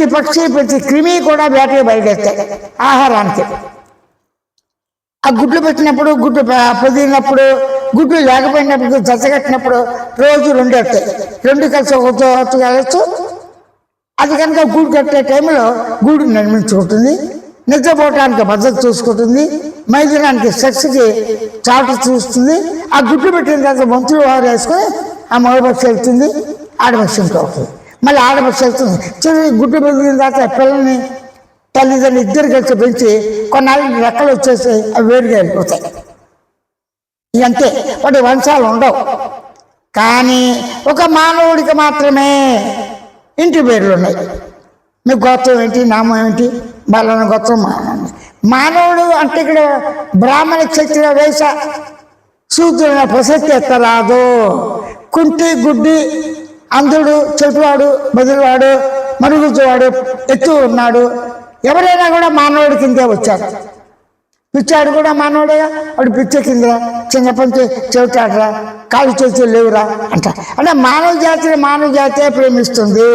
ప్రతి పక్షి ప్రతి క్రిమి కూడా వేటకి బయలుదేరుతాయి ఆహారానికి. ఆ గుడ్లు పెట్టినప్పుడు, గుడ్లు పొదిగినప్పుడు, గుడ్లు లేకపోయినప్పుడు, జతగట్టినప్పుడు రోజు 2 వస్తాయి. 2 కలిసి ఒక కలవచ్చు. అది కనుక గూడు కట్టే టైంలో గూడు నిర్మించుకుంటుంది, నిద్రపోవటానికి భద్రత చూసుకుంటుంది, మైదానానికి సెక్స్కి చాటు చూస్తుంది. ఆ గుడ్లు పెట్టిన తర్వాత మంతులు వారు వేసుకొని ఆ మగపక్షి వెళ్తుంది, ఆడపక్షి ఇంట్లో అవుతుంది. మళ్ళీ ఆడపక్షి వెళ్తుంది. చిన్న గుడ్లు పెట్టిన తర్వాత పిల్లల్ని తల్లిదండ్రులు ఇద్దరు కలిసి పెంచి కొన్నాళ్ళకి రెక్కలు వచ్చేసి అవి వేరుగా వెళ్ళిపోతాయి. అంతే, వాటి వంశాలు ఉండవు. కానీ ఒక మానవుడికి మాత్రమే ఇంటి పేర్లు ఉన్నాయి. మీ గోత్రం ఏంటి, నామం ఏంటి, బలన గోత్రం మానవుడు అంటే ఇక్కడ బ్రాహ్మణ క్షత్రియ వైశ్య శూద్రుల ప్రసక్తి ఎత్తరాదు. కుంటి గుడ్డి అంధుడు చెట్టువాడు బదిలివాడు మరుగుజ్జువాడు ఎత్తు ఉన్నాడు ఎవరైనా కూడా మానవుడి కిందే వచ్చారు. పిచ్చాడు కూడా మానవుడేగా, వాడు పిచ్చ కింద చిన్నప్పటి చెవిటాడరా కాలు చేతులు లేవురా అంట. అంటే మానవ జాతే ప్రేమిస్తుంది,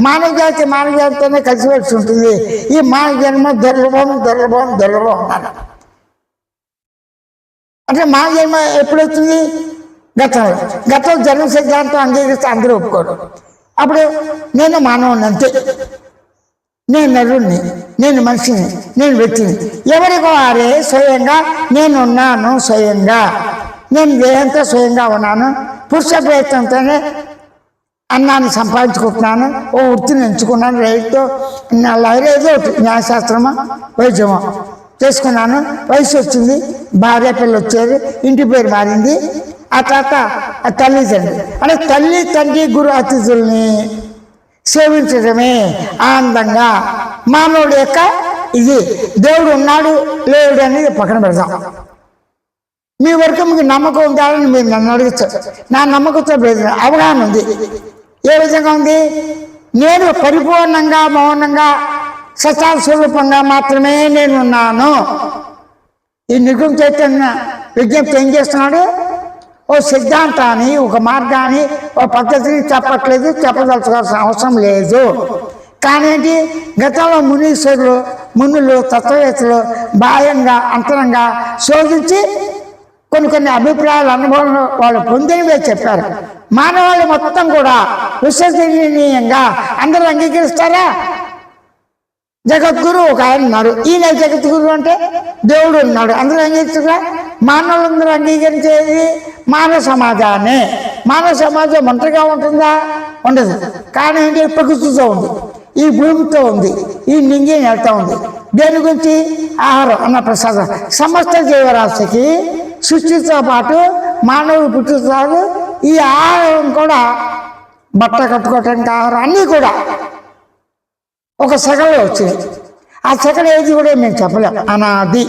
మానవ జాతితోనే కలిసిమెలిసి ఉంటుంది. ఈ మానవ జన్మ దుర్లభం అన్నారు. అంటే మానవ జన్మ ఎప్పుడవుతుంది? గతం జన్మ సిద్ధాంతం అంగీకరిస్తే అందరూ ఒప్పుకోరు. అప్పుడు నేను మానవుని అంతే, నేను నరుణ్ణి, నేను మనిషిని, నేను వ్యక్తిని. ఎవరికి వారే స్వయంగా నేనున్నాను, స్వయంగా నేను దేహంతో స్వయంగా ఉన్నాను. పురుష ప్రయత్నంతోనే అన్నాన్ని సంపాదించుకుంటున్నాను, ఓ వృత్తిని ఎంచుకున్నాను. రైతు ఏదో న్యాయశాస్త్రమా వైద్యమా చేసుకున్నాను. వయసు వచ్చింది, భార్య పిల్లలు వచ్చారు, ఇంటి పేరు మారింది. ఆ తర్వాత తల్లిదండ్రులు అంటే తల్లి తండ్రి గురు అతిథుల్ని సేవించడమే ఆనందంగా మానవుడి యొక్క ఇది. దేవుడు ఉన్నాడు లేడు అనేది పక్కన పెడదాం. మీ వరకు మీకు నమ్మకం ఉండాలని మీరు నన్ను అడగచ్చు. నా నమ్మకంతో అవగాహన ఉంది. ఏ విధంగా ఉంది? నేను పరిపూర్ణంగా మౌనంగా సత్య స్వరూపంగా మాత్రమే నేనున్నాను. ఈ నిర్గుణ చైతన్య విజ్ఞప్తి ఏం చేస్తున్నాడు? ఓ సిద్ధాంతాన్ని, ఒక మార్గాన్ని, ఓ పద్ధతిని చెప్పట్లేదు, చెప్పదలుచుకోవాల్సిన అవసరం లేదు. కానీ ఏంటి, గతంలో మునీశ్వరులు మునులు తత్వవేత్తలు బాహ్యంగా అంతరంగా శోధించి కొన్ని అభిప్రాయాలు అనుభవంలో వాళ్ళు పొందినవే చెప్పారు. మానవాళి మొత్తం కూడా విశ్వసనీయంగా అందరూ అంగీకరిస్తారా? జగద్గురు ఒక ఆయన ఉన్నారు. ఈయన జగద్గురు అంటే దేవుడు ఉన్నాడు, అందరూ అంగీకరిస్తారా? మానవులందరూ అంగీకరించేది మానవ సమాజాన్ని. మానవ సమాజం ఒంటరిగా ఉంటుందా? ఉండదు. కానీ ఏంటి, ప్రకృతితో ఉంది, ఈ భూమితో ఉంది, ఈ నింగి నెలతో ఉంది. దేని గురించి? ఆహారం అన్న ప్రసాదం. సమస్త జీవరాశికి సృష్టితో పాటు మానవుడు పుట్టుతాడు. ఈ ఆహారం కూడా బట్ట కట్టుకోవటానికి ఆహారం అన్నీ కూడా ఒక సెకలో వచ్చింది. ఆ సెకలు ఏది కూడా మేము చెప్పలేం, అనాది.